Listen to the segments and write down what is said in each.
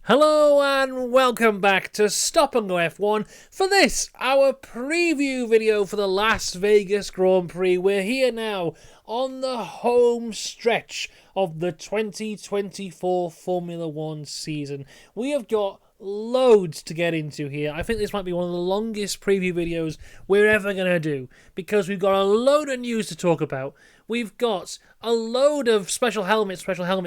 Hello and welcome back to Stop and Go F1 for this, our preview video for the Las Vegas Grand Prix. We're here now on the home stretch of the 2024 Formula One season. We have got loads to get into here. I think this might be one of the longest preview videos we're ever going to do because we've got a load of news to talk about. We've got a load of special helmets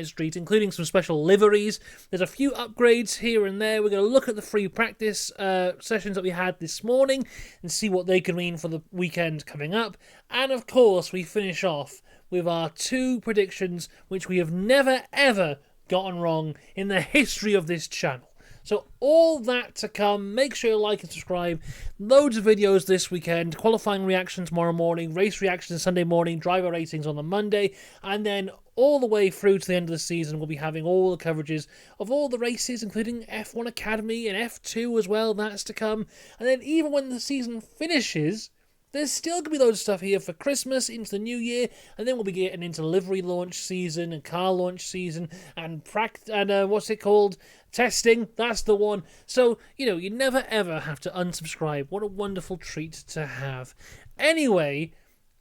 street, including some special liveries. There's a few upgrades here and there. We're going to look at the free practice sessions that we had this morning and see what they can mean for the weekend coming up. And of course, we finish off with our two predictions, which we have never ever gotten wrong in the history of this channel. So all that to come. Make sure you like and subscribe. Loads of videos this weekend. Qualifying reaction tomorrow morning. Race reactions Sunday morning. Driver ratings on the Monday. And then all the way through to the end of the season, we'll be having all the coverages of all the races, including F1 Academy and F2 as well. That's to come. And then even when the season finishes, there's still going to be loads of stuff here for Christmas, into the new year, and then we'll be getting into livery launch season and car launch season and testing. That's the one. So, you never ever have to unsubscribe. What a wonderful treat to have. Anyway,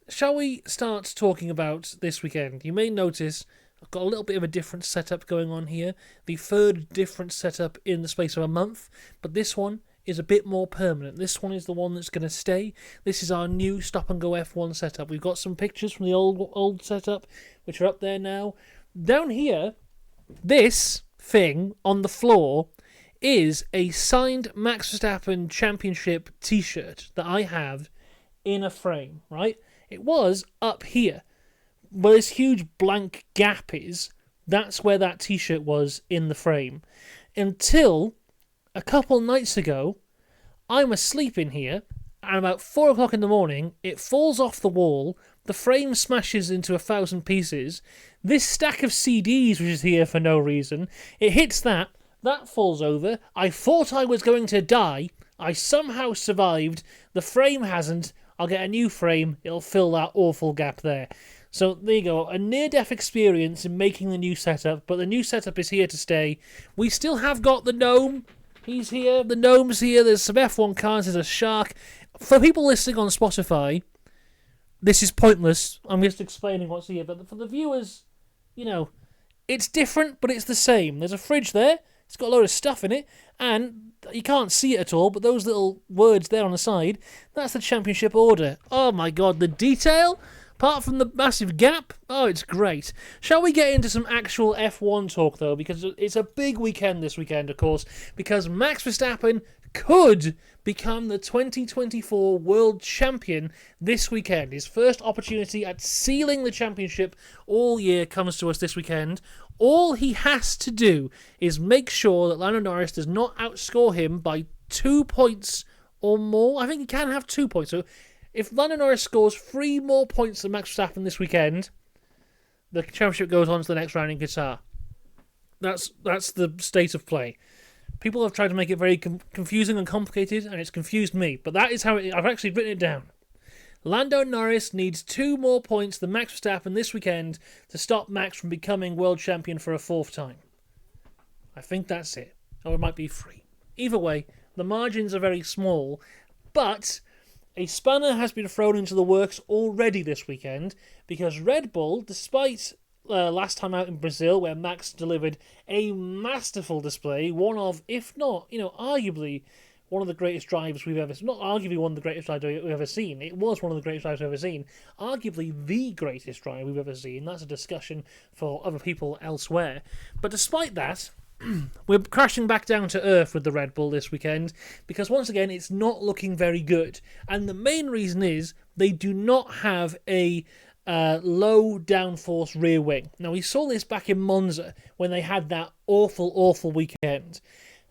shall we start talking about this weekend? You may notice I've got a little bit of a different setup going on here. The third different setup in the space of a month, but this one is a bit more permanent. This one is the one that's going to stay. This is our new Stop and Go F1 setup. We've got some pictures from the old setup, which are up there now. Down here, this thing on the floor is a signed Max Verstappen Championship t-shirt that I have in a frame, right? It was up here. Where this huge blank gap is, that's where that t-shirt was in the frame. Until a couple nights ago, I'm asleep in here, and about 4 o'clock in the morning, it falls off the wall, the frame smashes into 1,000 pieces, this stack of CDs, which is here for no reason, it hits that falls over, I thought I was going to die, I somehow survived, the frame hasn't, I'll get a new frame, it'll fill that awful gap there. So there you go, a near-death experience in making the new setup, but the new setup is here to stay. We still have got the gnome. He's here, the gnome's here, there's some F1 cars, there's a shark. For people listening on Spotify, this is pointless. I'm just explaining what's here. But for the viewers, it's different, but it's the same. There's a fridge there, it's got a load of stuff in it, and you can't see it at all, but those little words there on the side, that's the championship order. Oh my god, the detail! Apart from the massive gap, oh, it's great. Shall we get into some actual F1 talk, though? Because it's a big weekend this weekend, of course, because Max Verstappen could become the 2024 World Champion this weekend. His first opportunity at sealing the championship all year comes to us this weekend. All he has to do is make sure that Lando Norris does not outscore him by 2 points or more. I think he can have 2 points, so if Lando Norris scores 3 more points than Max Verstappen this weekend, the championship goes on to the next round in Qatar. That's the state of play. People have tried to make it very confusing and complicated, and it's confused me. But that is how I've actually written it down. Lando Norris needs 2 more points than Max Verstappen this weekend to stop Max from becoming world champion for a 4th time. I think that's it. Or it might be 3. Either way, the margins are very small, but a spanner has been thrown into the works already this weekend because Red Bull, despite last time out in Brazil where Max delivered a masterful display, one of, if not, arguably one of the greatest drives we've ever seen. Not arguably one of the greatest drives we've ever seen. It was one of the greatest drives we've ever seen. Arguably the greatest drive we've ever seen. That's a discussion for other people elsewhere. But despite that, we're crashing back down to earth with the Red Bull this weekend because once again it's not looking very good, and the main reason is they do not have a low downforce rear wing. Now we saw this back in Monza when they had that awful weekend.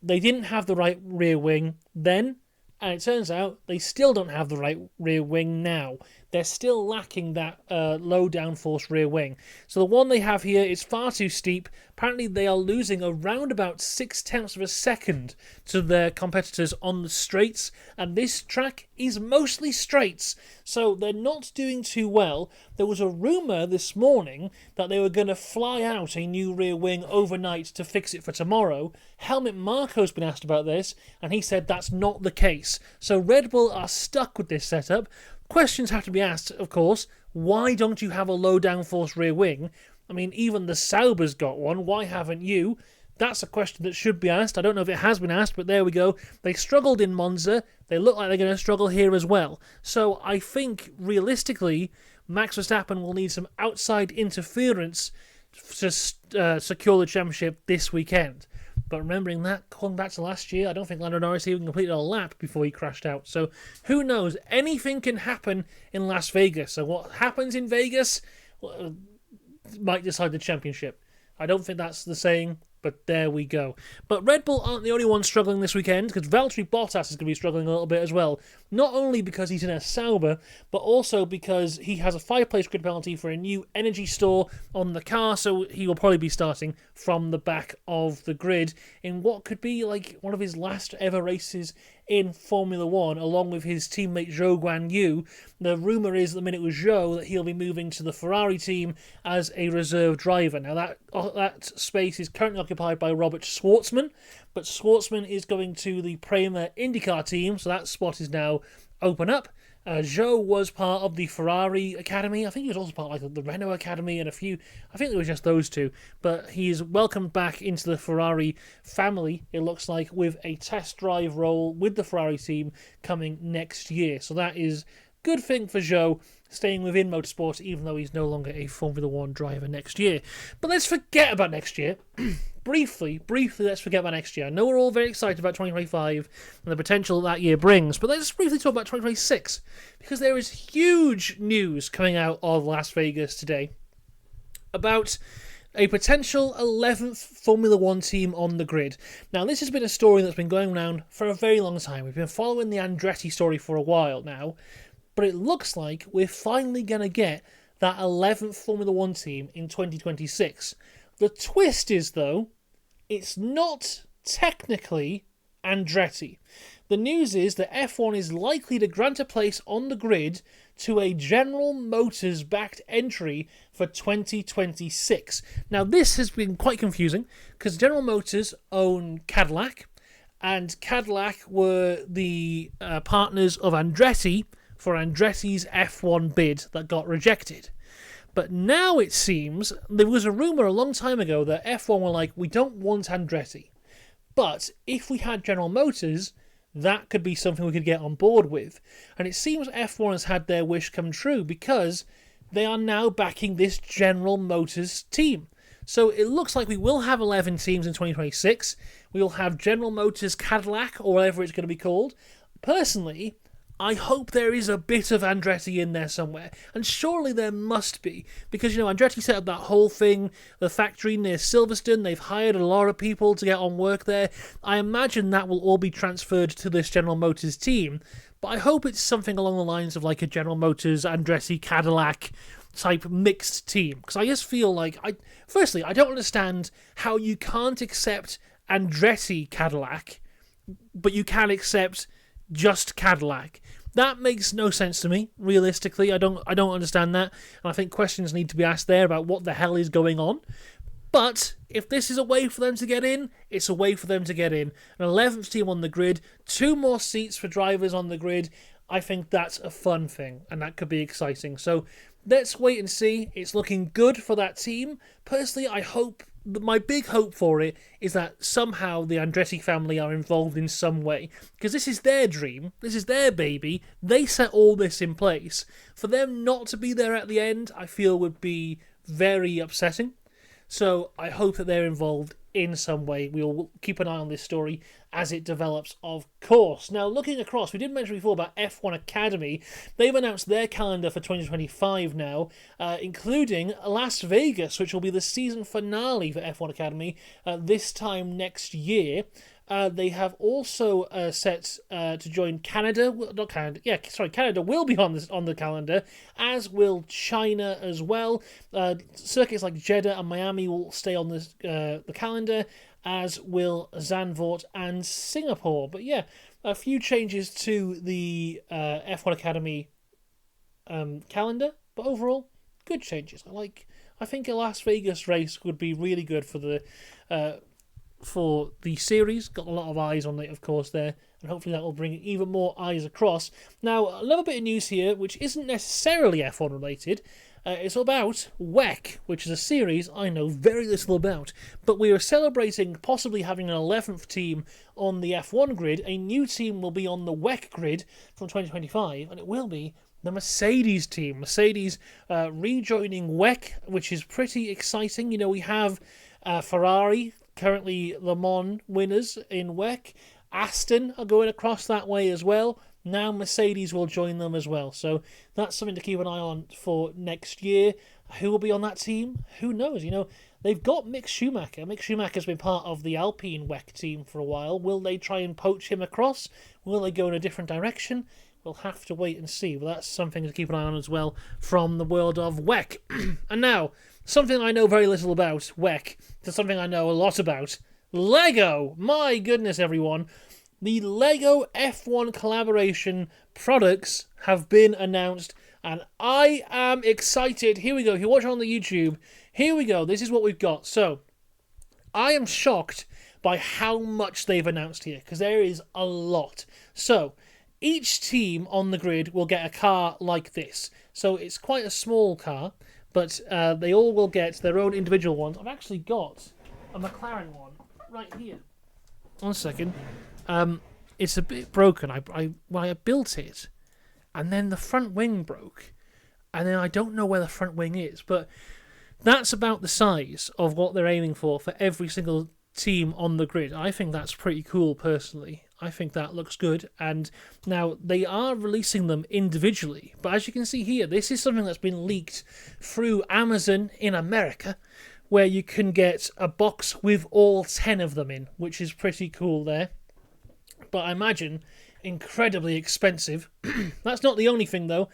They didn't have the right rear wing then, and it turns out they still don't have the right rear wing now. they're still lacking that low downforce rear wing. So the one they have here is far too steep. Apparently they are losing around about 0.6 of a second to their competitors on the straights, and this track is mostly straights, so they're not doing too well. There was a rumour this morning that they were going to fly out a new rear wing overnight to fix it for tomorrow. Helmut Marko's been asked about this, and he said that's not the case. So Red Bull are stuck with this setup. Questions have to be asked, of course. Why don't you have a low downforce rear wing? I mean, even the Sauber's got one. Why haven't you? That's a question that should be asked. I don't know if it has been asked, but there we go. They struggled in Monza. They look like they're going to struggle here as well. So I think, realistically, Max Verstappen will need some outside interference to secure the championship this weekend. But remembering that, going back to last year, I don't think Lando Norris even completed a lap before he crashed out. So who knows? Anything can happen in Las Vegas. So what happens in Vegas might decide the championship. I don't think that's the saying, but there we go. But Red Bull aren't the only ones struggling this weekend, because Valtteri Bottas is going to be struggling a little bit as well. Not only because he's in a Sauber, but also because he has a 5-place grid penalty for a new energy store on the car, so he will probably be starting from the back of the grid in what could be like one of his last ever races in Formula 1, along with his teammate Zhou Guanyu. The rumour is at the minute with Zhou that he'll be moving to the Ferrari team as a reserve driver. Now that space is currently occupied by Robert Schwartzman, but Schwartzman is going to the Prema IndyCar team, so that spot is now open up. Zhou was part of the Ferrari Academy. I think he was also part of like the Renault Academy and a few. I think it was just those two. But he's welcomed back into the Ferrari family, it looks like, with a test drive role with the Ferrari team coming next year. So that is good thing for Zhou, staying within motorsport, even though he's no longer a Formula 1 driver next year. But let's forget about next year. Briefly, let's forget about next year. I know we're all very excited about 2025 and the potential that year brings, but let's briefly talk about 2026, because there is huge news coming out of Las Vegas today about a potential 11th Formula 1 team on the grid. Now, this has been a story that's been going around for a very long time. We've been following the Andretti story for a while now, but it looks like we're finally going to get that 11th Formula 1 team in 2026. The twist is, though, it's not technically Andretti. The news is that F1 is likely to grant a place on the grid to a General Motors-backed entry for 2026. Now, this has been quite confusing, because General Motors own Cadillac, and Cadillac were the partners of Andretti for Andretti's F1 bid that got rejected. But now it seems, there was a rumour a long time ago that F1 were like, we don't want Andretti. But if we had General Motors, that could be something we could get on board with. And it seems F1 has had their wish come true, because they are now backing this General Motors team. So it looks like we will have 11 teams in 2026. We will have General Motors Cadillac, or whatever it's going to be called. Personally, I hope there is a bit of Andretti in there somewhere. And surely there must be. Because, Andretti set up that whole thing, the factory near Silverstone. They've hired a lot of people to get on work there. I imagine that will all be transferred to this General Motors team. But I hope it's something along the lines of like a General Motors, Andretti, Cadillac type mixed team. Because I just feel like, firstly, I don't understand how you can't accept Andretti Cadillac, but you can accept just Cadillac. That makes no sense to me, realistically. I don't understand that, and I think questions need to be asked there about what the hell is going on. But if this is a way for them to get in, it's a way for them to get in. An 11th team on the grid, 2 more seats for drivers on the grid. I think that's a fun thing, and that could be exciting. So let's wait and see. It's looking good for that team. Personally, I hope, my big hope for it is that somehow the Andretti family are involved in some way, because this is their dream, this is their baby, they set all this in place. For them not to be there at the end, I feel would be very upsetting. So I hope that they're involved in some way. We'll keep an eye on this story as it develops, of course. Now, looking across, we did mention before about F1 Academy. They've announced their calendar for 2025 now, including Las Vegas, which will be the season finale for F1 Academy this time next year. They have also set to join Canada. Not Canada. Yeah, sorry, Canada will be on the calendar, as will China as well. Circuits like Jeddah and Miami will stay on the calendar, as will Zandvoort and Singapore. But yeah, a few changes to the F1 Academy calendar, but overall, good changes. I think a Las Vegas race would be really good for the series. Got a lot of eyes on it, of course, there, and hopefully that will bring even more eyes across. Now, another bit of news here, which isn't necessarily F1 related. It's about WEC, which is a series I know very little about, but we are celebrating possibly having an 11th team on the F1 grid. A new team will be on the WEC grid from 2025, and it will be the Mercedes team. Mercedes rejoining WEC, which is pretty exciting. You know, we have Ferrari, currently Le Mans winners in WEC. Aston are going across that way as well. Now Mercedes will join them as well. So that's something to keep an eye on for next year. Who will be on that team? Who knows? You know, they've got Mick Schumacher. Mick Schumacher's been part of the Alpine WEC team for a while. Will they try and poach him across? Will they go in a different direction? We'll have to wait and see. But that's something to keep an eye on as well from the world of WEC. And now, something I know very little about, WEC, to something I know a lot about, Lego. My goodness, everyone. The Lego F1 collaboration products have been announced, and I am excited. Here we go. If you're watching on the YouTube, here we go. This is what we've got. So, I am shocked by how much they've announced here, because there is a lot. So, each team on the grid will get a car like this. So, it's quite a small car, but they all will get their own individual ones. I've actually got a McLaren one right here. 1 second. It's a bit broken. I built it, and then the front wing broke, and then I don't know where the front wing is, but that's about the size of what they're aiming for every single team on the grid. I think that's pretty cool, personally. I think that looks good, and now they are releasing them individually, but as you can see here, this is something that's been leaked through Amazon in America, where you can get a box with all 10 of them in, which is pretty cool there. But I imagine incredibly expensive. That's not the only thing, though.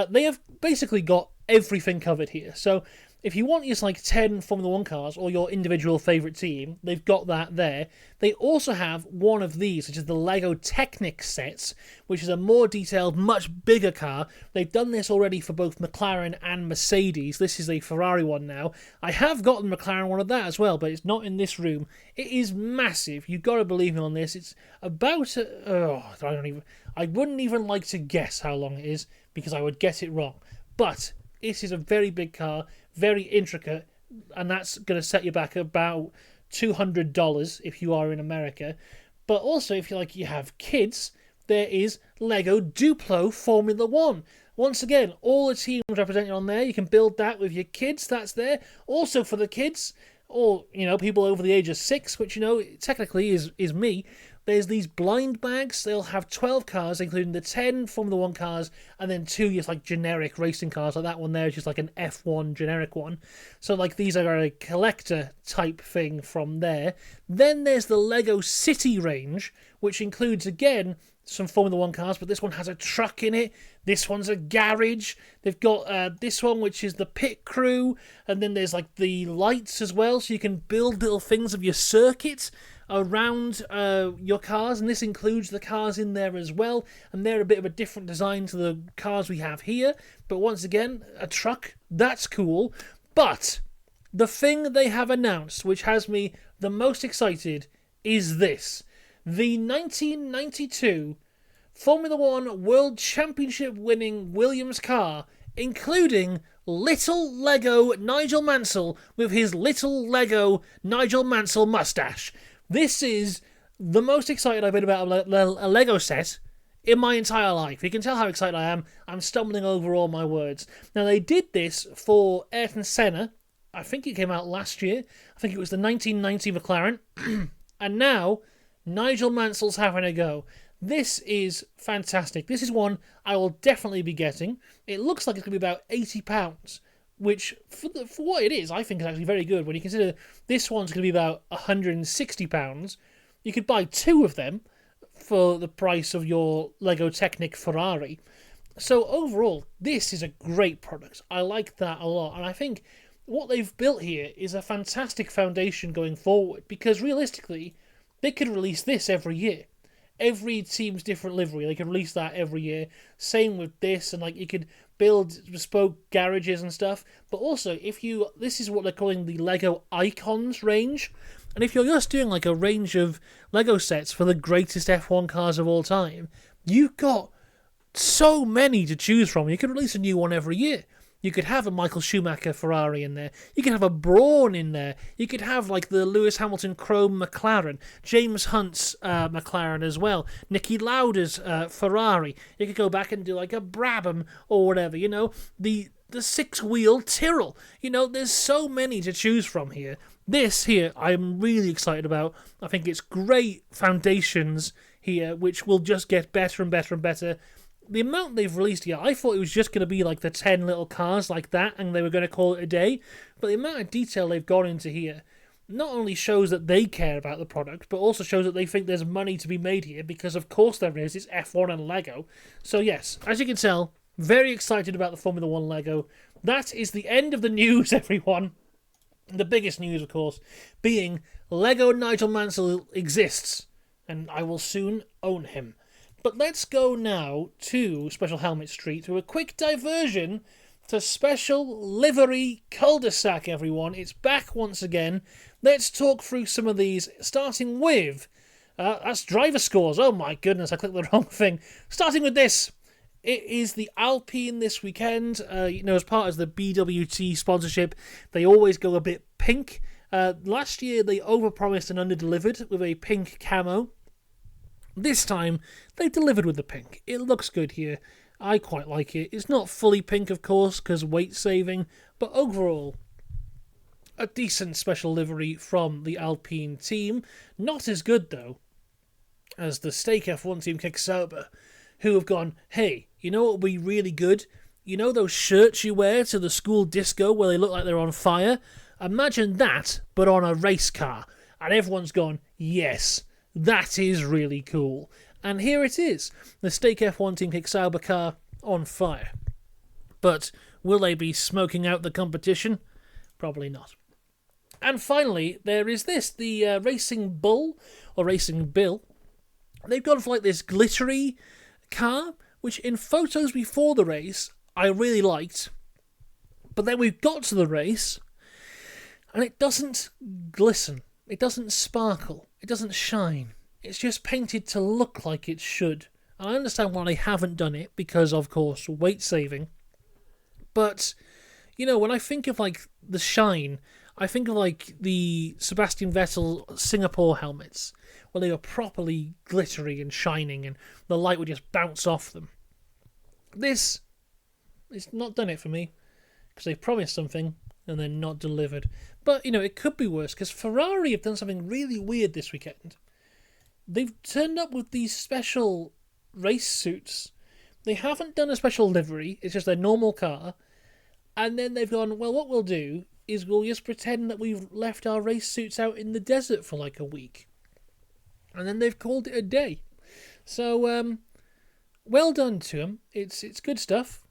They have basically got everything covered here. So if you want your 10 Formula 1 cars or your individual favourite team, they've got that there. They also have one of these, which is the Lego Technic sets, which is a more detailed, much bigger car. They've done this already for both McLaren and Mercedes. This is a Ferrari one now. I have got the McLaren one of that as well, but it's not in this room. It is massive. You've got to believe me on this. It's about... I wouldn't even like to guess how long it is, because I would get it wrong. But this is a very big car, very intricate, and that's going to set you back about $200 if you are in America. But also, if you have kids, there is Lego Duplo Formula 1. Once again, all the teams represented on there. You can build that with your kids. That's there. Also for the kids, or people over the age of 6, which technically is me. There's these blind bags. They'll have 12 cars, including the 10 Formula 1 cars, and then 2 just generic racing cars, like that one there is just an F1 generic one. So these are a collector type thing from there. Then there's the Lego City range, which includes, again, some Formula 1 cars, but this one has a truck in it. This one's a garage. They've got this one, which is the pit crew, and then there's the lights as well, so you can build little things of your circuit around your cars, and this includes the cars in there as well, and they're a bit of a different design to the cars we have here, but once again, a truck, that's cool. But the thing they have announced, which has me the most excited, is this: the 1992 Formula 1 World Championship winning Williams car, including little Lego Nigel Mansell with his little Lego Nigel Mansell mustache. This is the most excited I've been about a Lego set in my entire life. You can tell how excited I am. I'm stumbling over all my words. Now, they did this for Ayrton Senna. I think it came out last year. I think it was the 1990 McLaren. And now, Nigel Mansell's having a go. This is fantastic. This is one I will definitely be getting. It looks like it's going to be about £80. Which, for what it is, I think is actually very good when you consider this one's going to be about £160. you could buy 2 of them for the price of your Lego Technic Ferrari. So overall, this is a great product. I like that a lot, and I think what they've built here is a fantastic foundation going forward, because realistically, they could release this every year. Every team's different livery, they could release that every year. Same with this, and you could build bespoke garages and stuff. But also, this is what they're calling the Lego Icons range. And if you're just doing a range of Lego sets for the greatest F1 cars of all time, you've got so many to choose from. You could release a new one every year. You could have a Michael Schumacher Ferrari in there. You could have a Brawn in there. You could have the Lewis Hamilton Chrome McLaren, James Hunt's McLaren as well, Niki Lauda's Ferrari. You could go back and do a Brabham or whatever. The 6-wheel Tyrrell. There's so many to choose from here. This here, I'm really excited about. I think it's great foundations here, which will just get better and better and better. The amount they've released here, I thought it was just going to be the 10 little cars like that, and they were going to call it a day. But the amount of detail they've gone into here not only shows that they care about the product, but also shows that they think there's money to be made here, because of course there is. It's F1 and Lego. So yes, as you can tell, very excited about the Formula 1 Lego. That is the end of the news, everyone. The biggest news, of course, being Lego Nigel Mansell exists, and I will soon own him. But let's go now to Special Helmet Street to a quick diversion to Special Livery Cul-de-sac, everyone. It's back once again. Let's talk through some of these, starting with... that's driver scores. Oh my goodness, I clicked the wrong thing. Starting with this. It is the Alpine this weekend. As part of the BWT sponsorship, they always go a bit pink. Last year, they overpromised and underdelivered with a pink camo. This time, they delivered with the pink. It looks good here. I quite like it. It's not fully pink, of course, because weight saving, but overall, a decent special livery from the Alpine team. Not as good, though, as the Stake F1 team Kick Sauber, who have gone, hey, you know what would be really good? You know those shirts you wear to the school disco where they look like they're on fire? Imagine that, but on a race car. And everyone's gone, yes, that is really cool. And here it is, the Stake F1 Team Kick Sauber car on fire. But will they be smoking out the competition? Probably not. And finally, there is this, the Racing Bull, or Racing Bill. They've gone for this glittery car, which in photos before the race, I really liked. But then we've got to the race, and it doesn't glisten. It doesn't sparkle. It doesn't shine. It's just painted to look like it should. I understand why they haven't done it, because, of course, weight saving. But, when I think of, the shine, I think of, the Sebastian Vettel Singapore helmets, where they were properly glittery and shining, and the light would just bounce off them. This is not done it for me, because they promised something, and then not delivered. But, it could be worse, because Ferrari have done something really weird this weekend. They've turned up with these special race suits. They haven't done a special livery, it's just their normal car. And then they've gone, well, what we'll do is we'll just pretend that we've left our race suits out in the desert for a week. And then they've called it a day. So, well done to them. It's good stuff.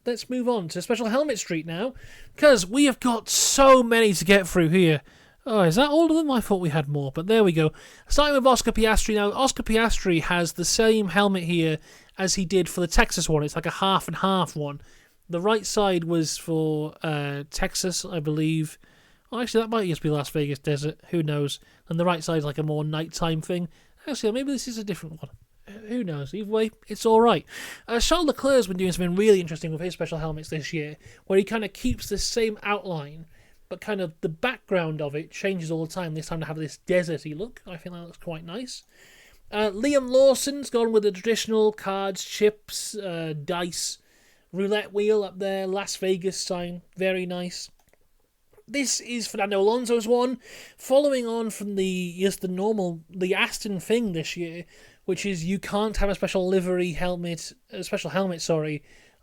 Let's move on to Special Helmet Street now, because we have got so many to get through here. Oh, is that all of them? I thought we had more, but there we go. Starting with Oscar Piastri now. Oscar Piastri has the same helmet here as he did for the Texas one. It's like a half and half one. The right side was for Texas, I believe. Oh, actually, that might just be Las Vegas Desert. Who knows? And the right side is like a more nighttime thing. Actually, maybe this is a different one. Who knows? Either way, it's all right. Charles Leclerc's been doing something really interesting with his special helmets this year, where he kind of keeps the same outline, but kind of the background of it changes all the time. This time to have this deserty look. I think that looks quite nice. Liam Lawson's gone with the traditional cards, chips, dice, roulette wheel up there, Las Vegas sign. Very nice. This is Fernando Alonso's one, following on from the Aston thing this year, which is you can't have a special helmet,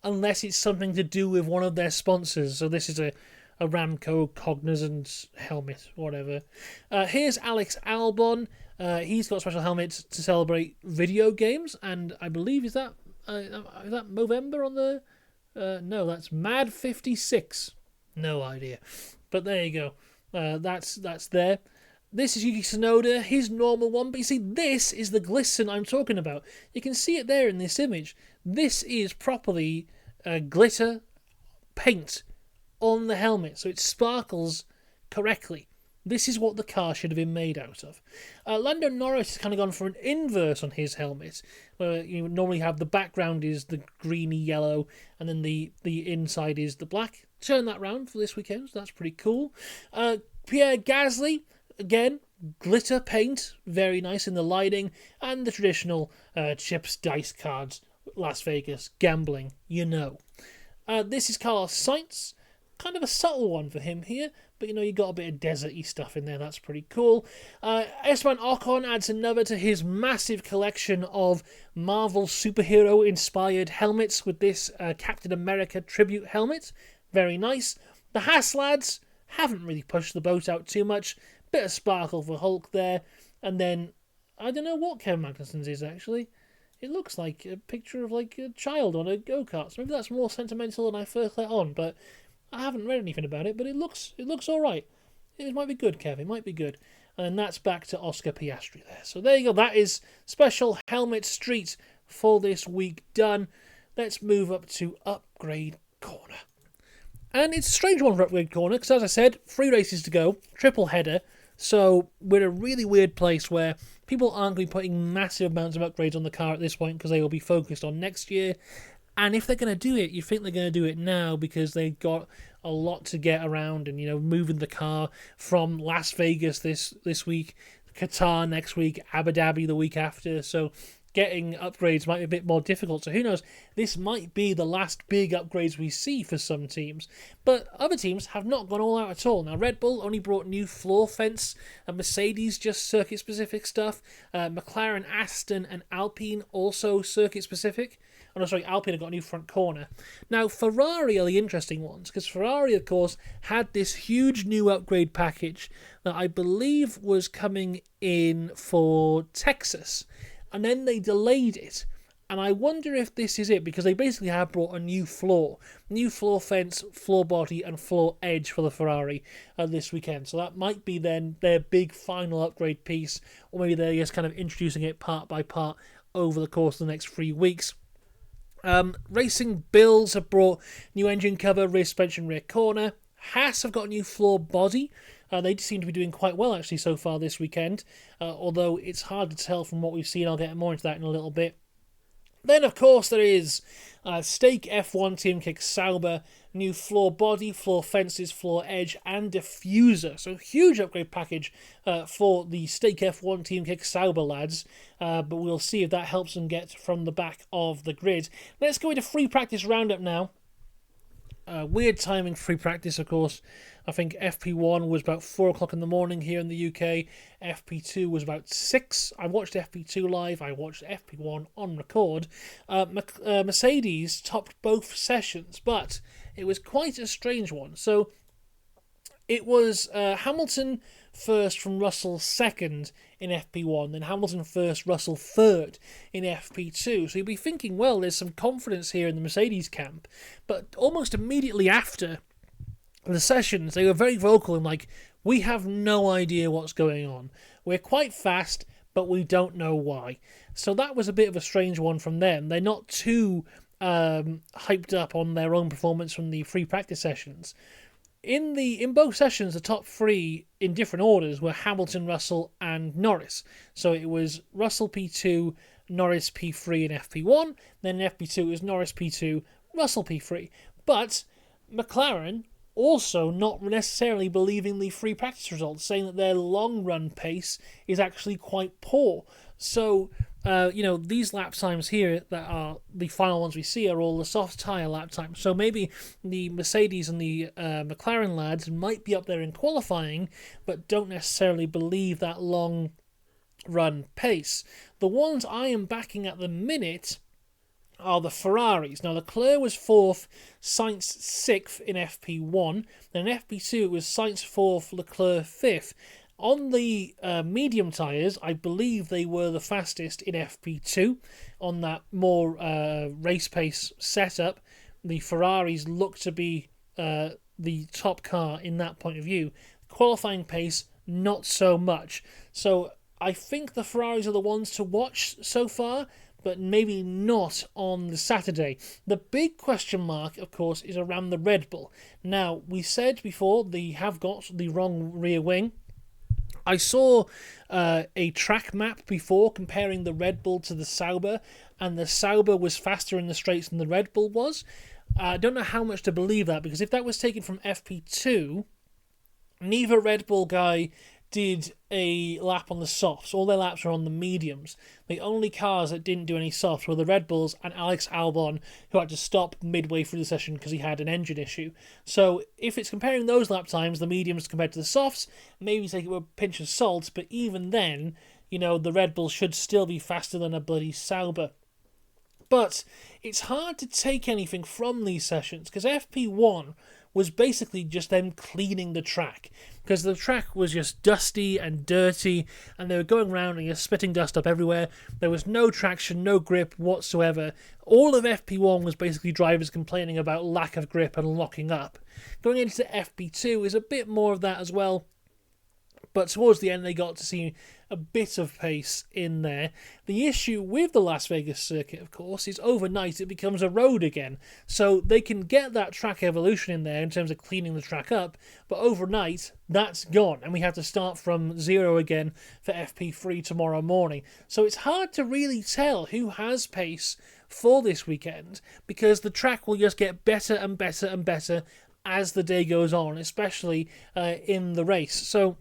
unless it's something to do with one of their sponsors. So this is a Aramco cognizant helmet, whatever. Here's Alex Albon. He's got a special helmet to celebrate video games, and I believe is that Movember on the? No, that's Mad 56. No idea, but there you go. That's there. This is Yuki Tsunoda, his normal one, but you see, this is the glisten I'm talking about. You can see it there in this image. This is properly glitter paint on the helmet, so it sparkles correctly. This is what the car should have been made out of. Lando Norris has kind of gone for an inverse on his helmet, where you normally have the background is the greeny yellow, and then the inside is the black. Turn that round for this weekend, so that's pretty cool. Pierre Gasly, again, glitter paint, very nice in the lighting, and the traditional chips, dice cards, Las Vegas, gambling, you know. This is Carlos Sainz, kind of a subtle one for him here, but you got a bit of desert-y stuff in there, that's pretty cool. Esteban Ocon adds another to his massive collection of Marvel superhero-inspired helmets with this Captain America tribute helmet, very nice. The Haas lads haven't really pushed the boat out too much, bit of sparkle for Hulk there, and then, I don't know what Kevin Magnussen's is actually. It looks like a picture of like a child on a go-kart, so maybe that's more sentimental than I first let on, but I haven't read anything about it, but it looks alright. It might be good, Kev, it might be good. And that's back to Oscar Piastri there. So there you go, that is Special Helmet Street for this week done. Let's move up to Upgrade Corner. And it's a strange one for Upgrade Corner, because as I said, 3 races to go, triple header, so we're in a really weird place where people aren't going to be putting massive amounts of upgrades on the car at this point because they will be focused on next year. And if they're going to do it, you think they're going to do it now because they've got a lot to get around and, moving the car from Las Vegas this week, Qatar next week, Abu Dhabi the week after. So getting upgrades might be a bit more difficult. So who knows? This might be the last big upgrades we see for some teams. But other teams have not gone all out at all. Now, Red Bull only brought new floor fence, and Mercedes just circuit-specific stuff. McLaren, Aston, and Alpine also circuit-specific. Oh, no, sorry, Alpine have got a new front corner. Now, Ferrari are the interesting ones, because Ferrari, of course, had this huge new upgrade package that I believe was coming in for Texas, and then they delayed it. And I wonder if this is it, because they basically have brought a new floor fence, floor body, and floor edge for the Ferrari this weekend. So that might be then their big final upgrade piece, or maybe they're just kind of introducing it part by part over the course of the next 3 weeks. Racing Bills have brought new engine cover, rear suspension, rear corner. Haas have got a new floor body. They seem to be doing quite well actually so far this weekend, although it's hard to tell from what we've seen. I'll get more into that in a little bit. Then, of course, there is Stake F1 Team Kick Sauber, new floor body, floor fences, floor edge, and diffuser. So, huge upgrade package for the Stake F1 Team Kick Sauber lads, but we'll see if that helps them get from the back of the grid. Let's go into free practice roundup now. Weird timing free practice, of course. I think FP1 was about 4 o'clock in the morning here in the UK. FP2 was about 6. I watched FP2 live. I watched FP1 on record. Mercedes topped both sessions, but it was quite a strange one. So it was Hamilton first from Russell second in FP1, then Hamilton first, Russell third in FP2. So you'd be thinking, well, there's some confidence here in the Mercedes camp. But almost immediately after the sessions, they were very vocal and like, we have no idea what's going on. We're quite fast, but we don't know why. So that was a bit of a strange one from them. They're not too hyped up on their own performance from the free practice sessions. In both sessions, the top 3 in different orders were Hamilton, Russell, and Norris. So it was Russell P2, Norris P3 in FP1. Then in FP2 it was Norris P2, Russell P3. But McLaren also not necessarily believing the free practice results, saying that their long run pace is actually quite poor. So these lap times here that are the final ones we see are all the soft tyre lap times. So maybe the Mercedes and the McLaren lads might be up there in qualifying, but don't necessarily believe that long run pace. The ones I am backing at the minute are the Ferraris. Now, Leclerc was 4th, Sainz 6th in FP1. Then in FP2, it was Sainz 4th, Leclerc 5th. On the medium tyres, I believe they were the fastest in FP2. On that more race pace setup, the Ferraris look to be the top car in that point of view. Qualifying pace, not so much. So I think the Ferraris are the ones to watch so far, but maybe not on the Saturday. The big question mark, of course, is around the Red Bull. Now, we said before they have got the wrong rear wing. I saw a track map before comparing the Red Bull to the Sauber, and the Sauber was faster in the straights than the Red Bull was. I don't know how much to believe that, because if that was taken from FP2, neither Red Bull guy did a lap on the softs. All their laps were on the mediums. The only cars that didn't do any softs were the Red Bulls and Alex Albon, who had to stop midway through the session because he had an engine issue. So if it's comparing those lap times, the mediums compared to the softs, maybe take it with a pinch of salt, but even then, the Red Bull should still be faster than a bloody Sauber. But it's hard to take anything from these sessions, because FP1 was basically just them cleaning the track, because the track was just dusty and dirty, and they were going around and just spitting dust up everywhere. There was no traction, no grip whatsoever. All of FP1 was basically drivers complaining about lack of grip and locking up. Going into FP2 is a bit more of that as well, but towards the end they got to see a bit of pace in there. The issue with the Las Vegas circuit, of course, is overnight it becomes a road again. So they can get that track evolution in there in terms of cleaning the track up, but overnight that's gone, and we have to start from zero again for FP3 tomorrow morning. So it's hard to really tell who has pace for this weekend, because the track will just get better and better and better as the day goes on, especially in the race. So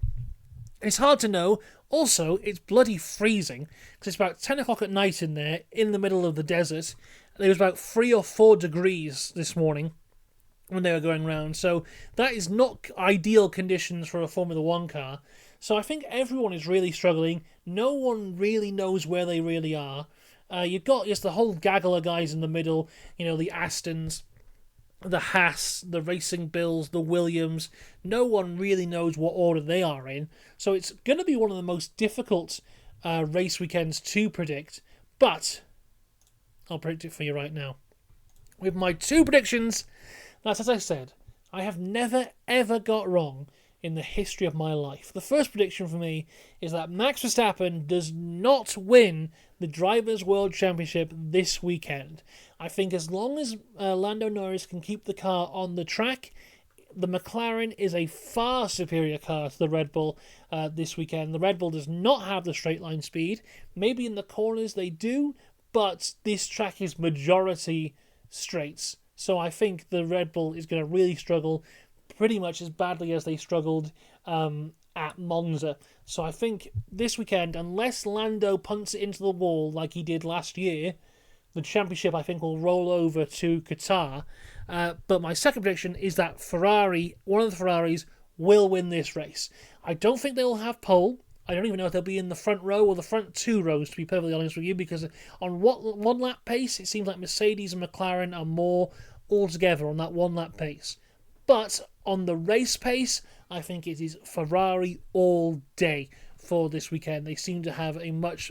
it's hard to know. Also, it's bloody freezing, because it's about 10 o'clock at night in there, in the middle of the desert. It was about 3 or 4 degrees this morning when they were going round, so that is not ideal conditions for a Formula 1 car. So I think everyone is really struggling. No one really knows where they really are. You've got just the whole gaggle of guys in the middle, the Astons, the Haas, the Racing Bills, the Williams. No one really knows what order they are in. So it's going to be one of the most difficult race weekends to predict. But I'll predict it for you right now. With my 2 predictions, that's as I said, I have never ever got wrong in the history of my life. The first prediction for me is that Max Verstappen does not win the Drivers' World Championship this weekend. I think as long as Lando Norris can keep the car on the track, the McLaren is a far superior car to the Red Bull this weekend. The Red Bull does not have the straight line speed. Maybe in the corners they do, but this track is majority straights. So I think the Red Bull is going to really struggle pretty much as badly as they struggled at Monza. So I think this weekend, unless Lando punts it into the wall like he did last year, the championship I think will roll over to Qatar. But my second prediction is that one of the Ferraris, will win this race. I don't think they'll have pole. I don't even know if they'll be in the front row or the front 2 rows, to be perfectly honest with you, because on one lap pace, it seems like Mercedes and McLaren are more altogether on that 1 lap pace. But on the race pace, I think it is Ferrari all day for this weekend. They seem to have a much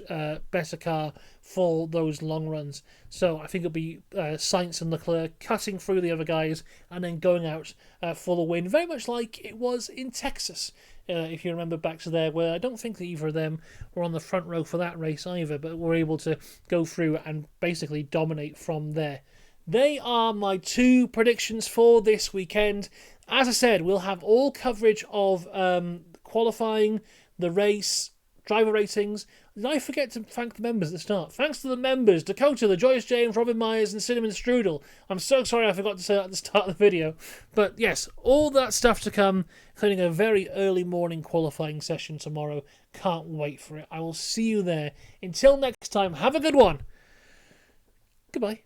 better car for those long runs. So I think it'll be Sainz and Leclerc cutting through the other guys and then going out for the win. Very much like it was in Texas, if you remember back to there, where I don't think that either of them were on the front row for that race either, but were able to go through and basically dominate from there. They are my 2 predictions for this weekend. As I said, we'll have all coverage of qualifying, the race, driver ratings. Did I forget to thank the members at the start? Thanks to the members, Dakota, the Joyce James, Robin Myers, and Cinnamon Strudel. I'm so sorry I forgot to say that at the start of the video. But yes, all that stuff to come, including a very early morning qualifying session tomorrow. Can't wait for it. I will see you there. Until next time, have a good one. Goodbye.